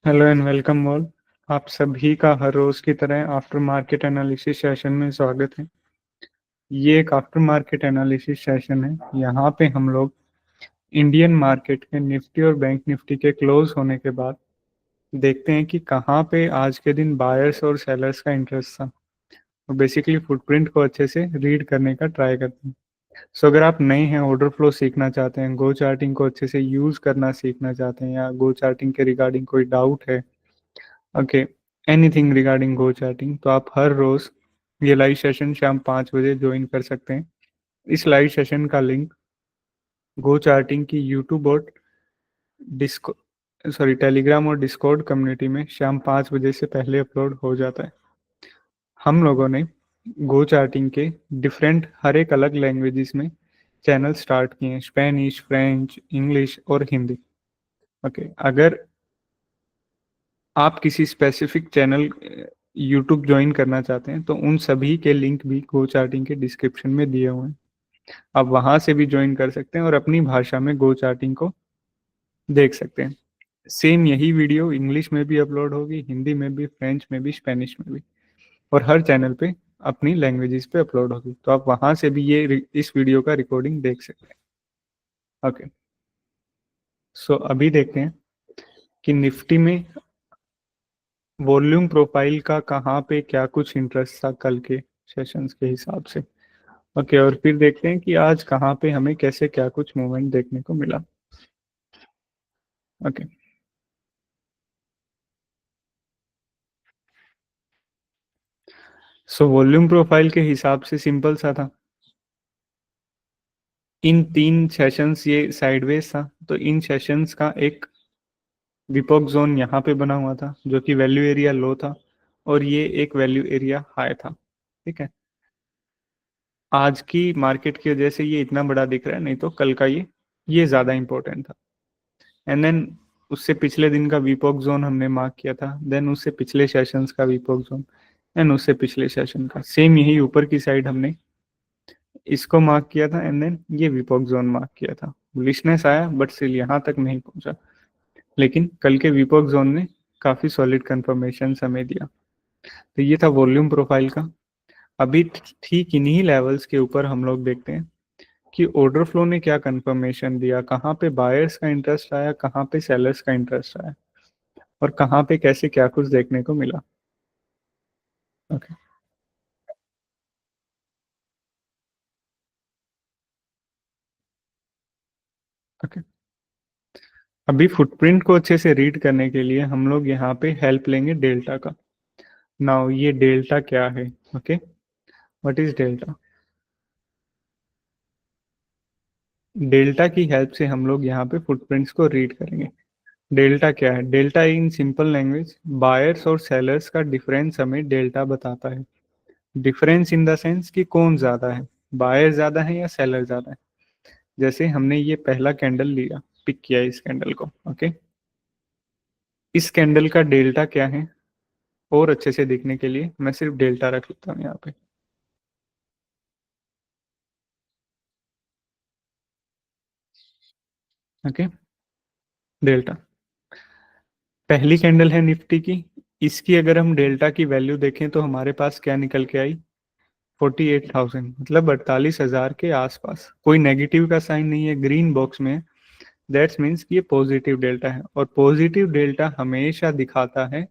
Hello and welcome all. आप सभी का हर रोज की तरह आफ्टर मार्केट एनालिसिस सेशन में स्वागत है। ये एक आफ्टर मार्केट एनालिसिस सेशन है। यहाँ पे हम लोग इंडियन मार्केट के निफ्टी और बैंक निफ्टी के क्लोज होने के बाद देखते हैं कि कहाँ पे आज के दिन बायर्स और सेलर्स का इंटरेस्ट था, और बेसिकली फुटप्रिंट को अच्छे से रीड करने का ट्राई करते हैं। सो अगर आप नए हैं, ऑर्डर फ्लो सीखना चाहते हैं, गो चार्टिंग को अच्छे से यूज करना सीखना चाहते हैं, या गो चार्टिंग के रिगार्डिंग कोई डाउट है, ओके, एनीथिंग रिगार्डिंग गो चैटिंग, तो आप हर रोज ये लाइव सेशन शाम 5 बजे ज्वाइन कर सकते हैं। इस लाइव सेशन का लिंक गो चार्टिंग की यूट्यूब और डिस्को टेलीग्राम और डिस्कॉर्ड कम्युनिटी में शाम 5 बजे से पहले अपलोड हो जाता है। हम लोगों ने गो चार्टिंग के डिफरेंट हर एक अलग लैंग्वेजेस में चैनल स्टार्ट किए हैं, स्पेनिश, फ्रेंच, इंग्लिश और हिंदी। ओके, अगर आप किसी स्पेसिफिक चैनल यूट्यूब ज्वाइन करना चाहते हैं तो उन सभी के लिंक भी गो चार्टिंग के डिस्क्रिप्शन में दिए हुए हैं। आप वहां से भी ज्वाइन कर सकते हैं और अपनी भाषा में गो चार्टिंग को देख सकते हैं। सेम यही वीडियो इंग्लिश में भी अपलोड होगी, हिंदी में भी, फ्रेंच में भी, स्पेनिश में भी, और हर चैनल पे अपनी लैंग्वेजेस पे अपलोड होगी, तो आप वहां से भी इस वीडियो का रिकॉर्डिंग देख सकते हैं। ओके, सो अभी देखते हैं कि निफ्टी में वॉल्यूम प्रोफाइल का कहाँ पे क्या कुछ इंटरेस्ट था कल के सेशंस के हिसाब से। ओके, और फिर देखते हैं कि आज कहाँ पे हमें कैसे क्या कुछ मूवमेंट देखने को मिला। ओके, सो वॉल्यूम प्रोफाइल के हिसाब से सिंपल सा था। इन 3 सेशंस ये साइडवेज था, तो इन सेशंस का एक विपोक जोन यहाँ पे बना हुआ था जो कि वैल्यू एरिया लो था, और ये एक वैल्यू एरिया हाई था। ठीक है, आज की मार्केट की वजह से ये इतना बड़ा दिख रहा है, नहीं तो कल का ये ज्यादा इंपॉर्टेंट था। एंड देन उससे पिछले दिन का वीपॉक जोन हमने मार्क किया था, देन उससे पिछले सेशंस का वीपॉक जोन, एंड उससे पिछले सेशन का सेम यही ऊपर की साइड हमने इसको मार्क किया था, एंड देन ये वीपॉक जोन मार्क किया था। बुलिशनेस आया बट स्टिल यहाँ तक नहीं पहुंचा, लेकिन कल के वीपॉक जोन ने काफी सॉलिड कंफर्मेशन हमें दिया। तो ये था वॉल्यूम प्रोफाइल का। अभी ठीक इन्हीं लेवल्स के ऊपर हम लोग देखते हैं कि ऑर्डर फ्लो ने क्या कंफर्मेशन दिया, कहाँ पे बायर्स का इंटरेस्ट आया, कहाँ पे सेलर्स का इंटरेस्ट आया, और कहाँ पे कैसे क्या कुछ देखने को मिला। ओके, ओके, अभी फुटप्रिंट को अच्छे से रीड करने के लिए हम लोग यहाँ पे हेल्प लेंगे डेल्टा का। नाउ ये डेल्टा क्या है? Okay, what is delta? Delta की हेल्प से हम लोग यहाँ पे फुटप्रिंट्स को रीड करेंगे। डेल्टा क्या है? Delta in simple language buyers और सेलर्स का डिफरेंस हमें डेल्टा बताता है। डिफरेंस इन द सेंस कि कौन ज्यादा है, बायर ज्यादा है या सेलर ज्यादा है। जैसे हमने ये पहला कैंडल लिया, पिक किया इस कैंडल को। ओके, इस कैंडल का डेल्टा क्या है? और अच्छे से दिखने के लिए मैं सिर्फ डेल्टा रख लेता हूँ यहाँ पे। ओके, डेल्टा पहली कैंडल है निफ्टी की। इसकी अगर हम डेल्टा की वैल्यू देखें तो हमारे पास क्या निकल के आई? 48,000, मतलब 48,000 के आसपास। कोई नेगेटिव का साइन नहीं है, ग्रीन बॉक्स में। दैट्स मीन्स कि ये पॉजिटिव डेल्टा है, और पॉजिटिव डेल्टा हमेशा दिखाता है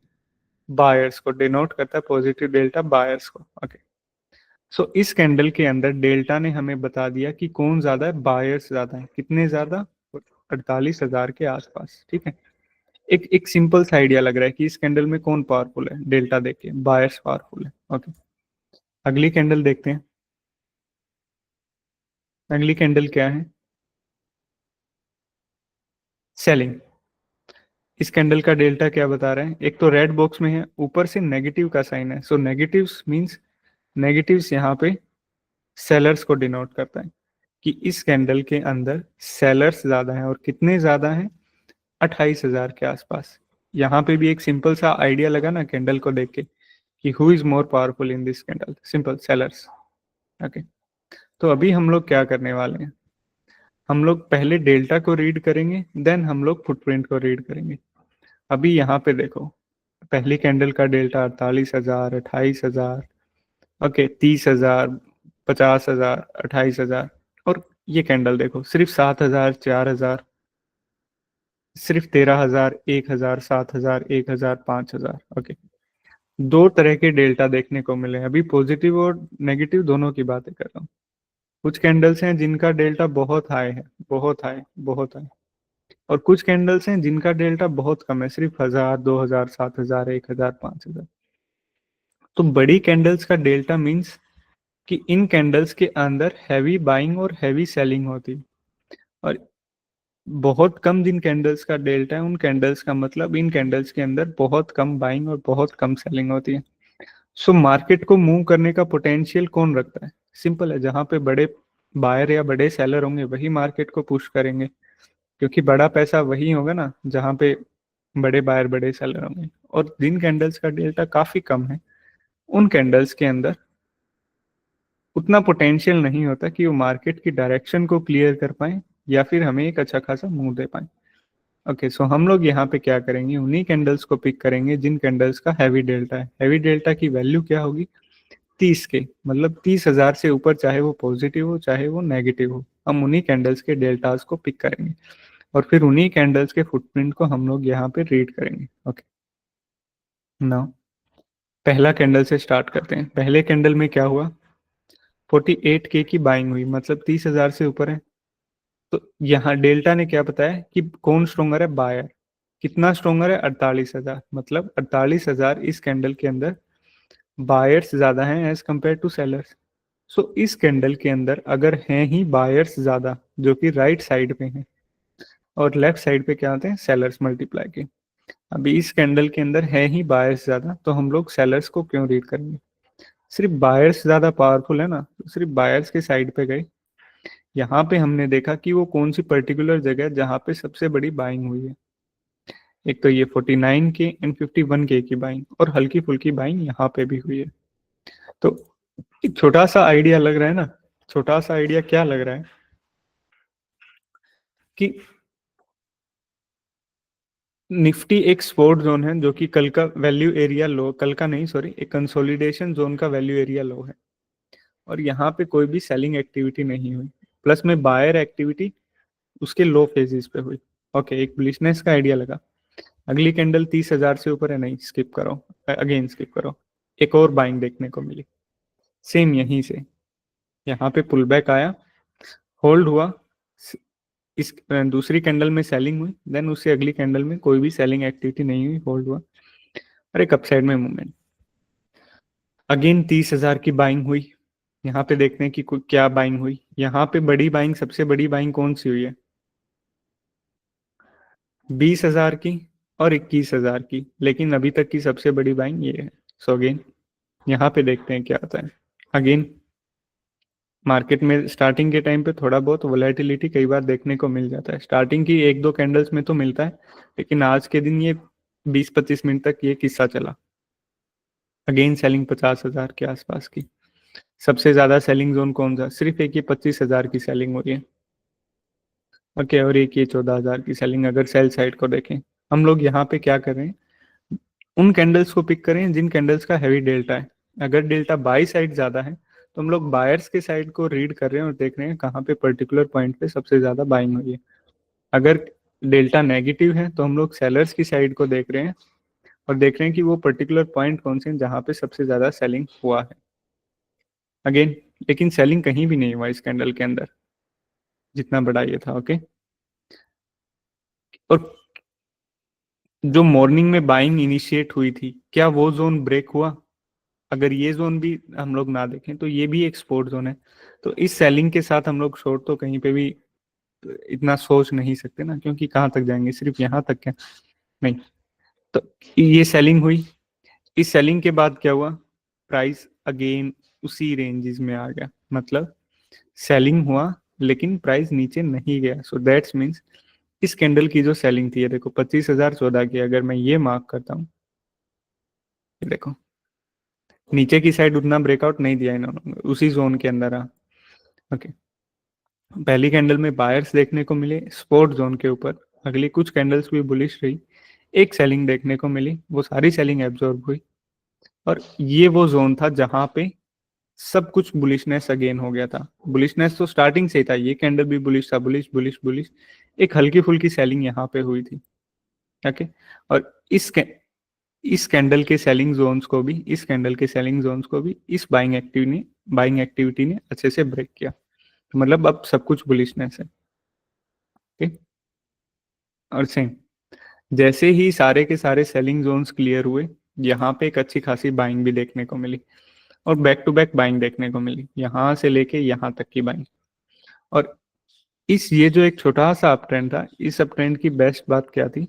बायर्स को, डिनोट करता है पॉजिटिव डेल्टा बायर्स को। ओके, सो इस कैंडल के अंदर डेल्टा ने हमें बता दिया कि कौन ज्यादा है, बायर्स ज्यादा है। कितने ज्यादा? 48,000 के आसपास। ठीक है, एक एक सिंपल सा आइडिया लग रहा है कि इस कैंडल में कौन पावरफुल है। डेल्टा देख के बायर्स पावरफुल है। ओके, अगली कैंडल देखते हैं। अगली कैंडल क्या है? सेलिंग। इस कैंडल का डेल्टा क्या बता रहे हैं? एक तो रेड बॉक्स में है, ऊपर से नेगेटिव का साइन है, सो नेगेटिव्स मींस नेगेटिव्स यहाँ पे सेलर्स को डिनोट करता है कि इस कैंडल के अंदर सेलर्स ज्यादा हैं, और कितने ज्यादा हैं? 28,000 के आसपास। यहाँ पे भी एक सिंपल सा आइडिया लगा ना कैंडल को देख के कि who is more powerful in this candle? Simple, sellers. Okay, तो अभी हम लोग क्या करने वाले हैं? हम लोग पहले डेल्टा को रीड करेंगे, देन हम लोग फुटप्रिंट को रीड करेंगे। अभी यहाँ पे देखो, पहली कैंडल का डेल्टा 48,000, 28,000, ओके, 30,000, 50,000, 28,000, और ये कैंडल देखो सिर्फ 7,000, 4,000, सिर्फ 13,000, 1,000, 7,000, 1,000, 5,000। ओके, दो तरह के डेल्टा देखने को मिले हैं। अभी पॉजिटिव और नेगेटिव दोनों की बातें कर रहा हूँ। कुछ कैंडल्स हैं जिनका डेल्टा बहुत हाई है, बहुत हाई, बहुत हाई, और कुछ कैंडल्स हैं जिनका डेल्टा बहुत कम है, सिर्फ 1,000, 2,000, 7,000, 1,000, 5,000। तो बड़ी कैंडल्स का डेल्टा मीन्स कि इन कैंडल्स के अंदर हैवी बाइंग और हैवी सेलिंग होती है, और बहुत कम जिन कैंडल्स का डेल्टा है उन कैंडल्स का मतलब इन कैंडल्स के अंदर बहुत कम बाइंग और बहुत कम सेलिंग होती है। सो मार्केट को मूव करने का पोटेंशियल कौन रखता है? सिंपल है, जहां पे बड़े बायर या बड़े सेलर होंगे वही मार्केट को पुश करेंगे, क्योंकि बड़ा पैसा वही होगा ना जहां पे बड़े बायर बड़े सेलर होंगे। और जिन कैंडल्स का डेल्टा काफी कम है उन कैंडल्स के अंदर उतना पोटेंशियल नहीं होता कि वो मार्केट की डायरेक्शन को क्लियर कर पाए या फिर हमें एक अच्छा खासा मूव दे पाए। ओके, सो हम लोग यहाँ पे क्या करेंगे, उन्हीं कैंडल्स को पिक करेंगे जिन कैंडल्स का हैवी डेल्टा है। हैवी डेल्टा की वैल्यू क्या होगी? 30 के, मतलब 30,000 से ऊपर, चाहे वो पॉजिटिव हो चाहे वो नेगेटिव हो, हम उन्हीं कैंडल्स के डेल्टास को पिक करेंगे और फिर उन्हीं कैंडल्स के फुटप्रिंट को हम लोग यहाँ पे रीड करेंगे। ओके, नाउ पहला कैंडल से स्टार्ट करते हैं। पहले कैंडल में क्या हुआ? 48K की बाइंग हुई, मतलब 30,000 से ऊपर है। तो यहाँ डेल्टा ने क्या बताया कि कौन स्ट्रोंगर है? बायर। कितना स्ट्रोंगर है? 48,000, मतलब 48,000 इस कैंडल के अंदर बायर्स ज्यादा हैं एज कंपेयर टू सेलर्स। सो इस कैंडल के अंदर अगर हैं ही बायर्स ज्यादा, जो कि राइट साइड पे हैं, और लेफ्ट साइड पे क्या आते हैं? सेलर्स मल्टीप्लाई के। अभी इस कैंडल के अंदर है ही बायर्स ज्यादा, तो हम लोग सेलर्स को क्यों रीड करेंगे? सिर्फ बायर्स ज्यादा पावरफुल है ना, तो सिर्फ बायर्स के साइड पे गए। यहाँ पे हमने देखा कि वो कौन सी पर्टिकुलर जगह है जहाँ पे सबसे बड़ी बाइंग हुई है। एक तो ये 49K एंड 51K की बाइंग, और हल्की फुल्की बाइंग यहाँ पे भी हुई है। तो एक छोटा सा आइडिया लग रहा है ना? छोटा सा आइडिया क्या लग रहा है कि निफ्टी एक सपोर्ट जोन है, जो कि कल का वैल्यू एरिया लो, कल का नहीं सॉरी, एक कंसोलिडेशन जोन का वैल्यू एरिया लो है, और यहाँ पे कोई भी सेलिंग एक्टिविटी नहीं हुई, प्लस में बायर एक्टिविटी उसके लो फेजेस पे हुई। ओके, एक बुलिशनेस का आइडिया लगा। अगली कैंडल 30,000 से ऊपर है, नहीं स्किप करो, अगेन स्किप करो। एक और बाइंग देखने को मिली, सेम यहीं से, यहाँ पे पुल बैक आया, होल्ड हुआ, इस दूसरी कैंडल में सेलिंग हुई, देन उससे अगली कैंडल में कोई भी सेलिंग एक्टिविटी नहीं हुई, होल्ड हुआ, और एक अपसाइड में मूवमेंट। अगेन 30,000 की बाइंग हुई। यहाँ पे देखते हैं कि क्या बाइंग हुई। यहाँ पे बड़ी बाइंग, सबसे बड़ी बाइंग कौन सी हुई है? 20,000 की और 21,000 की, लेकिन अभी तक की सबसे बड़ी बाइंग ये है। सो अगेन यहाँ पे देखते हैं क्या आता है। अगेन मार्केट में स्टार्टिंग के टाइम पे थोड़ा बहुत वोलेटिलिटी कई बार देखने को मिल जाता है, स्टार्टिंग की एक दो कैंडल्स में तो मिलता है, लेकिन आज के दिन ये 20-25 मिनट तक ये किस्सा चला। अगेन सेलिंग 50,000 के आसपास की। सबसे ज्यादा सेलिंग जोन कौन सा? सिर्फ एक ही 25,000 की सेलिंग हो रही है। ओके, और एक ये 14,000 की सेलिंग। अगर सेल साइड को देखें, हम लोग यहाँ पे क्या कर रहे हैं, उन कैंडल्स को पिक करें जिन कैंडल्स का हैवी डेल्टा है। अगर डेल्टा बाई साइड ज्यादा है तो हम लोग बायर्स के साइड को रीड कर रहे हैं और देख रहे हैं कहाँ पे पर्टिकुलर पॉइंट पे सबसे ज्यादा बाइंग हुई है। अगर डेल्टा नेगेटिव है तो हम लोग सेलर्स की साइड को देख रहे हैं और देख रहे हैं कि वो पर्टिकुलर पॉइंट कौन से हैं जहाँ पे सबसे ज्यादा सेलिंग हुआ है। अगेन लेकिन सेलिंग कहीं भी नहीं हुआ इस कैंडल के अंदर, जितना बड़ा ये था। ओके, और जो मॉर्निंग में बाइंग इनिशिएट हुई थी, क्या वो जोन ब्रेक हुआ? अगर ये जोन भी हम लोग ना देखें तो ये भी एक सपोर्ट जोन है। तो इस सेलिंग के साथ हम लोग शॉर्ट तो कहीं पे भी इतना सोच नहीं सकते ना, क्योंकि कहाँ तक जाएंगे, सिर्फ यहाँ तक क्या? नहीं। तो ये सेलिंग हुई, इस सेलिंग के बाद क्या हुआ? प्राइस अगेन उसी रेंजेस में आ गया, मतलब सेलिंग हुआ लेकिन प्राइस नीचे नहीं गया। सो दैट्स मीन्स इस कैंडल की जो सेलिंग थी, ये देखो 25,014 की, अगर मैं ये मार्क करता हूँ, ये देखो नीचे की साइड उतना ब्रेकआउट नहीं दिया इन्होंने, उसी जोन के अंदर आ। ओके, पहली कैंडल में बायर्स देखने को मिले स्पोर्ट जोन के ऊपर, अगली कुछ कैंडल्स भी बुलिश रही, एक सेलिंग देखने को मिली, वो सारी सेलिंग एब्जॉर्ब हुई, और ये वो जोन था जहां पे सब कुछ बुलिशनेस अगेन हो गया था। बुलिशनेस तो स्टार्टिंग से ही था, ये कैंडल भी बुलिश था, बुलिश बुलिश बुलिश। एक हल्की फुल्की सेलिंग यहाँ पे हुई थी। ओके, और इस कैंडल के सेलिंग जोन्स को भी, इस कैंडल के सेलिंग जोन्स को भी इस बाइंग एक्टिविटी ने अच्छे से ब्रेक किया। तो मतलब अब सब कुछ बुलिशनेस है। ओके, और सेम जैसे ही सारे के सारे सेलिंग जोन्स क्लियर हुए, यहाँ पे एक अच्छी खासी बाइंग भी देखने को मिली, और बैक टू बैक बाइंग देखने को मिली, यहाँ से लेके यहाँ तक की बाइंग। और ये जो एक छोटा सा अप ट्रेंड था, इस अप ट्रेंड की बेस्ट बात क्या थी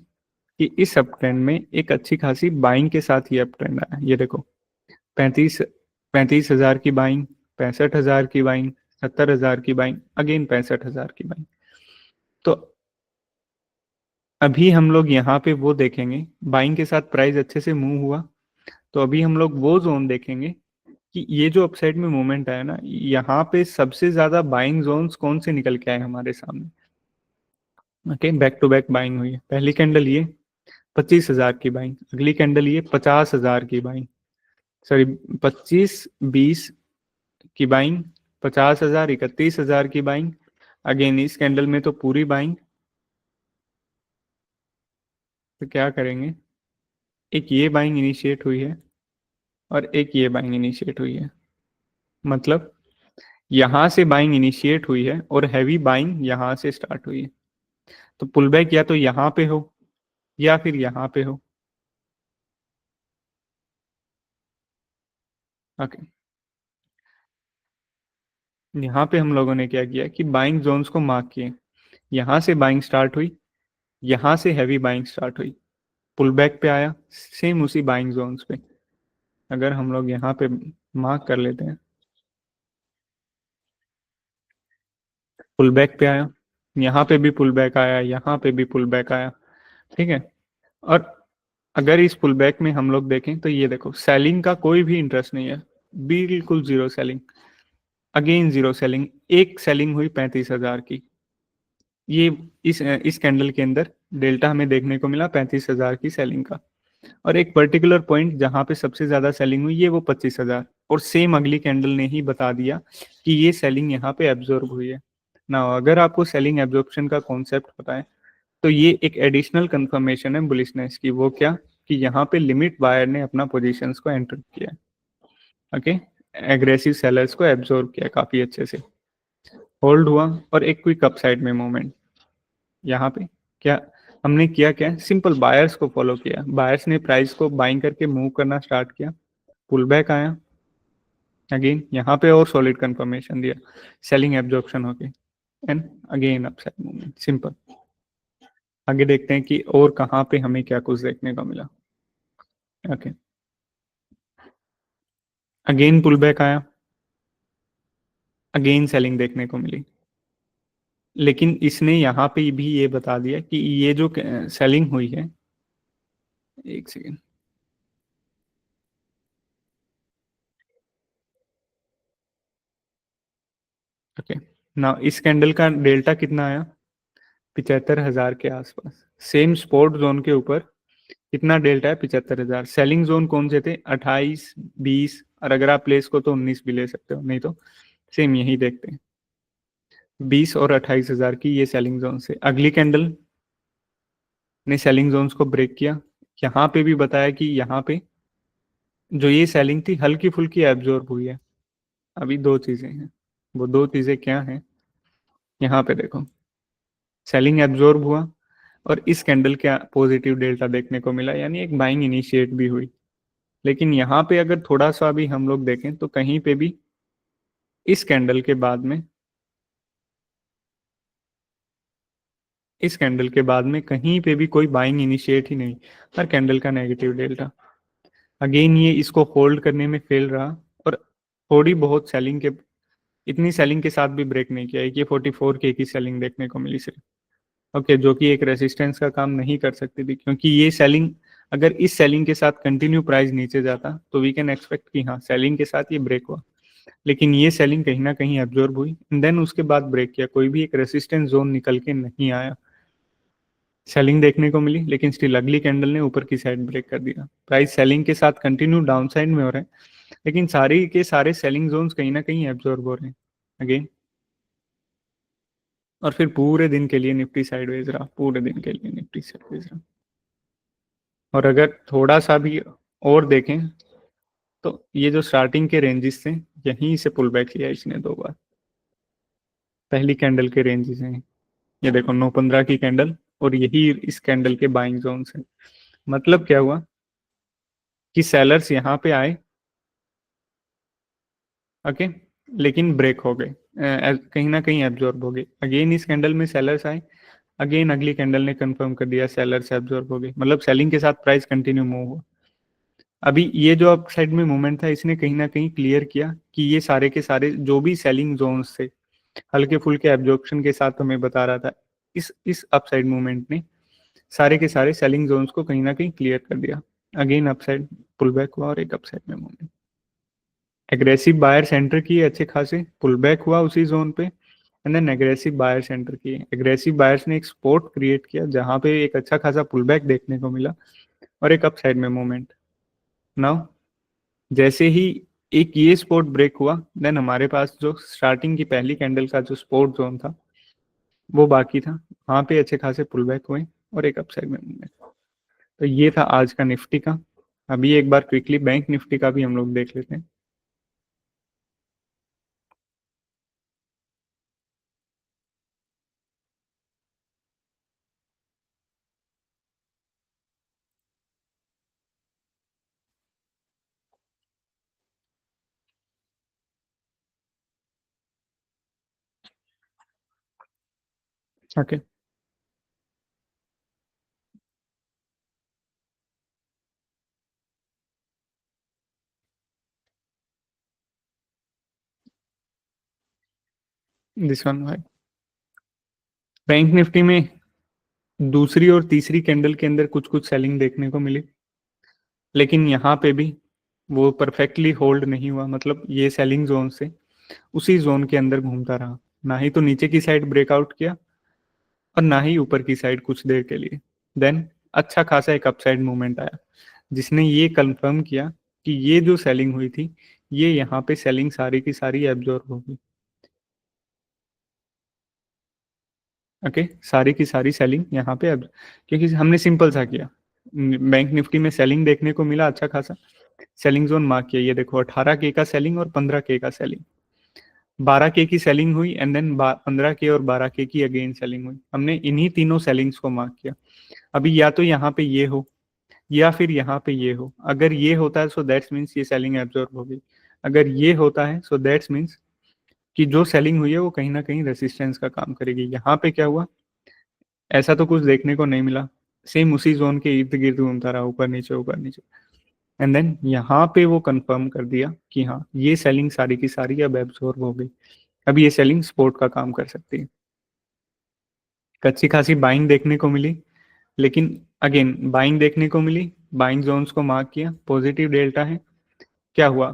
कि इस अप ट्रेंड में एक अच्छी खासी बाइंग के साथ ये अप ट्रेंड आया। ये देखो, 35,000 की बाइंग, 65,000 की बाइंग, 70,000 की बाइंग, अगेन 65,000 की बाइंग। तो अभी हम लोग यहाँ पे वो देखेंगे, बाइंग के साथ प्राइस अच्छे से मूव हुआ, तो अभी हम लोग वो जोन देखेंगे कि ये जो अपसाइड में मूवमेंट आया ना, यहाँ पे सबसे ज्यादा बाइंग जोन्स कौन से निकल के आए हमारे सामने। Okay, back to back buying हुई है। पहली कैंडल ये 25,000 की बाइंग, अगली कैंडल ये 50,000 की बाइंग, सॉरी 25-20 की बाइंग, 50,000, 31,000 की बाइंग। अगेन इस कैंडल में तो पूरी बाइंग। तो क्या करेंगे, एक ये बाइंग इनिशिएट हुई है और एक ये बाइंग इनिशिएट हुई है, मतलब यहां से बाइंग इनिशिएट हुई है और हैवी बाइंग यहां से स्टार्ट हुई है। तो पुल बैक या तो यहाँ पे हो या फिर यहाँ पे हो। ओके, यहाँ पे हम लोगों ने क्या किया कि बाइंग जोन्स को मार्क किए, यहाँ से बाइंग स्टार्ट हुई, यहाँ से हैवी बाइंग स्टार्ट हुई, पुल बैक पे आया, सेम उसी बाइंग जोन्स पे। अगर हम लोग यहाँ पे मार्क कर लेते हैं, पुल बैक पे आया, यहाँ पे भी पुल बैक आया, यहाँ पे भी पुल बैक आया। ठीक है, और अगर इस पुल बैक में हम लोग देखें तो ये देखो, सेलिंग का कोई भी इंटरेस्ट नहीं है, बिल्कुल zero selling, again zero selling. एक सेलिंग हुई 35,000 की, ये इस कैंडल के अंदर डेल्टा हमें देखने को मिला 35,000 की सेलिंग का। और एक पर्टिकुलर पॉइंट जहां पे सबसे ज्यादा सेलिंग हुई, ये वो 25,000, और सेम अगली कैंडल ने ही बता दिया कि ये सेलिंग यहाँ पे एब्जॉर्ब हुई है ना। अगर आपको सेलिंग एब्जॉर्प्शन का कॉन्सेप्ट पता है, तो ये एक एडिशनल कंफर्मेशन है बुलिशनेस की। वो क्या कि यहाँ पे लिमिट बायर ने अपना पोजीशंस को एंटर किया है। ओके, एग्रेसिव सेलर्स को एब्जॉर्ब किया काफी अच्छे से, होल्ड हुआ, और एक क्विक अपसाइड में मूवमेंट। यहाँ पे क्या हमने किया, क्या सिंपल बायर्स को फॉलो किया, बायर्स ने प्राइस को बाइंग करके मूव करना स्टार्ट किया, पुल बैक आया, अगेन यहाँ पे और सॉलिड कंफर्मेशन दिया, सेलिंग एब्जॉर्प्शन होके, and again upside movement. Simple. आगे देखते हैं कि और कहाँ पे हमें क्या कुछ देखने को मिला। ओके, अगेन पुल बैक आया, अगेन सेलिंग देखने को मिली, लेकिन इसने यहाँ पे भी ये बता दिया कि ये जो सेलिंग हुई है, एक सेकेंड, ओके ना, इस कैंडल का डेल्टा कितना आया, 75,000 के आसपास। सेम स्पोर्ट जोन के ऊपर कितना डेल्टा है, 75,000। सेलिंग जोन कौन से थे, 28, 20, और अगर आप प्लेस को तो 19 भी ले सकते हो, नहीं तो सेम यही देखते हैं, 20 और 28,000 की ये सेलिंग जोन से। अगली कैंडल ने सेलिंग जोन्स को ब्रेक किया, यहाँ पे भी बताया कि यहाँ पे जो ये सेलिंग थी हल्की फुल्की एब्जॉर्ब हुई है। अभी दो चीजें हैं, वो दो चीजें क्या हैं, यहाँ पे देखो, सेलिंग एब्जॉर्ब हुआ और इस कैंडल के पॉजिटिव डेल्टा देखने को मिला, यानी एक बाइंग इनिशिएट भी हुई। लेकिन यहाँ पे अगर थोड़ा सा भी हम लोग देखें तो कहीं पे भी इस कैंडल के बाद में, इस कैंडल के बाद में कहीं पे भी कोई बाइंग इनिशिएट ही नहीं, हर कैंडल का नेगेटिव डेल्टा। अगेन ये इसको होल्ड करने में फेल रहा, और थोड़ी बहुत सेलिंग के, इतनी सेलिंग के साथ भी ब्रेक नहीं किया, ये 44 के की सेलिंग देखने को मिली सिर्फ। ओके, जो कि एक रेसिस्टेंस का काम नहीं कर सकती थी, क्योंकि ये सेलिंग, अगर इस सेलिंग के साथ कंटिन्यू प्राइस नीचे जाता तो वी कैन एक्सपेक्ट कि हाँ सेलिंग के साथ ये ब्रेक हुआ। लेकिन ये सेलिंग कहीं ना कहीं एब्जॉर्ब हुई, एंड देन उसके बाद ब्रेक किया, कोई भी एक रेसिस्टेंस जोन निकल के नहीं आया। सेलिंग देखने को मिली, लेकिन स्टिल अगली कैंडल ने ऊपर की साइड ब्रेक कर दिया। प्राइस सेलिंग के साथ कंटिन्यू डाउन साइड में हो रहे हैं, लेकिन सारे के सारे सेलिंग जोन्स कहीं ना कहीं एब्जॉर्ब हो रहे हैं अगेन। और फिर पूरे दिन के लिए निफ्टी साइडवेज रहा, पूरे दिन के लिए निफ्टी साइडवेज रहा। और अगर थोड़ा सा भी और देखें तो ये जो स्टार्टिंग के रेंजेस थे, यहीं से पुल बैक लिया इसने 2 बार। पहली कैंडल के रेंजेस हैं, ये देखो 9:15 की कैंडल, और यही इस कैंडल के बाइंग जोन है। मतलब क्या हुआ कि सेलर्स यहाँ पे आए, ओके, लेकिन ब्रेक हो गए, कहीं ना कहीं एब्जॉर्ब हो गए। अगेन इस कैंडल में सेलर्स आए, अगेन अगली कैंडल ने कंफर्म कर दिया सेलर्स एब्जॉर्ब हो गए, मतलब सेलिंग के साथ प्राइस कंटिन्यू मूव हुआ। अभी ये जो अप साइड में मूवमेंट था, इसने कहीं ना कहीं क्लियर किया कि ये सारे के सारे जो भी सेलिंग जोन्स थे, हल्के फुल्के एब्जॉर्प्शन के साथ हमें बता रहा था, इस अपसाइड मूवमेंट ने सारे के सारे सेलिंग जोन्स को कहीं ना कहीं क्लियर कर दिया। अगेन अपसाइड पुल बैक हुआ और एक अपसाइड में मूवमेंट। एग्रेसिव बायर सेंटर किए अच्छे खासे, पुल बैक हुआ उसी जोन पे, and then aggressive buyer center किए। एग्रेसिव बायर्स ने एक सपोर्ट क्रिएट किया जहां पे एक अच्छा खासा पुल बैक देखने को मिला और एक अपसाइड में मूवमेंट। नाउ जैसे ही एक ये स्पॉट ब्रेक हुआ, देन हमारे पास जो स्टार्टिंग की पहली कैंडल का जो सपोर्ट जोन था वो बाकी था, वहां पे अच्छे खासे पुल बैक हुए और एक अपसाइड में मूवमेंट। तो ये था आज का निफ्टी का। अभी एक बार क्विकली बैंक निफ्टी का भी हम लोग देख लेते हैं। ओके, दिस वन भाई। बैंक निफ्टी में दूसरी और तीसरी कैंडल के अंदर कुछ कुछ सेलिंग देखने को मिली, लेकिन यहाँ पे भी वो परफेक्टली होल्ड नहीं हुआ। मतलब ये सेलिंग जोन से उसी जोन के अंदर घूमता रहा, ना ही तो नीचे की साइड ब्रेकआउट किया और ना ही ऊपर की साइड कुछ देर के लिए। देन अच्छा खासा एक अपसाइड मूवमेंट आया जिसने ये कंफर्म किया कि ये जो सेलिंग हुई थी, ये यहाँ पे सेलिंग सारी की सारी एब्जॉर्ब होगी। ओके, सारी की सारी सेलिंग यहाँ पे अब, क्योंकि हमने सिंपल सा किया, बैंक निफ्टी में सेलिंग देखने को मिला अच्छा खासा, सेलिंग जोन मार्क किया। ये देखो 18K का सेलिंग और 15K का सेलिंग, 12K की सेलिंग हुई, एंड देन 15K और 12K की अगेन सेलिंग हुई। हमने इन्हीं तीनों सेलिंग्स को मार्क किया। अभी या तो यहाँ पे ये हो या फिर यहाँ पे ये हो। अगर ये होता है सो दैट्स मीन्स ये सेलिंग एब्जॉर्ब होगी। अगर ये होता है सो दैट्स मीन्स कि जो सेलिंग हुई है वो कहीं ना कहीं रेसिस्टेंस का काम करेगी। यहाँ पे क्या हुआ, ऐसा तो कुछ देखने को नहीं मिला, सेम उसी जोन के इर्द गिर्द घूमता रहा, ऊपर नीचे ऊपर नीचे। एंड देन यहाँ पे वो कंफर्म कर दिया कि हाँ, ये सेलिंग सारी की सारी अब एब्जॉर्ब हो गई, अब ये सेलिंग सपोर्ट का काम कर सकती है। कच्ची खासी बाइंग देखने को मिली, लेकिन अगेन बाइंग देखने को मिली, बाइंग जोन्स को मार्क किया, पॉजिटिव डेल्टा है। क्या हुआ,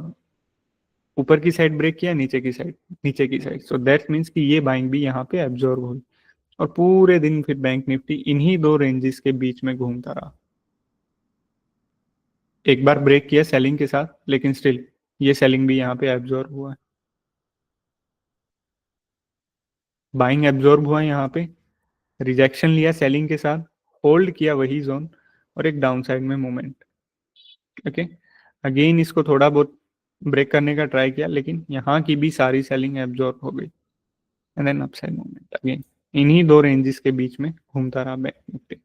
ऊपर की साइड ब्रेक किया, नीचे की साइड, नीचे की साइड, सो दैट मीन्स कि ये बाइंग भी यहाँ पे एब्जॉर्ब हुई। और पूरे दिन फिर बैंक निफ्टी इन्हीं दो रेंजेस के बीच में घूमता रहा। एक बार ब्रेक किया सेलिंग के साथ, लेकिन स्टिल ये सेलिंग भी यहाँ पे एब्जॉर्ब हुआ है। बाइंग एब्जॉर्ब हुआ है यहाँ पे, रिजेक्शन लिया सेलिंग के साथ, होल्ड किया वही जोन, और एक डाउन साइड में मूवमेंट। ओके, अगेन इसको थोड़ा बहुत ब्रेक करने का ट्राई किया, लेकिन यहाँ की भी सारी सेलिंग एब्जॉर्ब हो गई, and then upside movement again इन्हीं दो रेंजेस के बीच में घूमता रहा बैंक निफ्टी।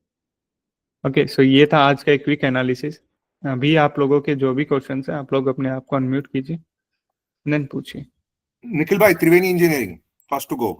ओके, सो ये था आज का एक क्विक एनालिसिस। अभी आप लोगों के जो भी क्वेश्चन है, आप लोग अपने आप को अनम्यूट कीजिए, देन पूछिए। निखिल भाई, त्रिवेणी इंजीनियरिंग फर्स्ट टू गो।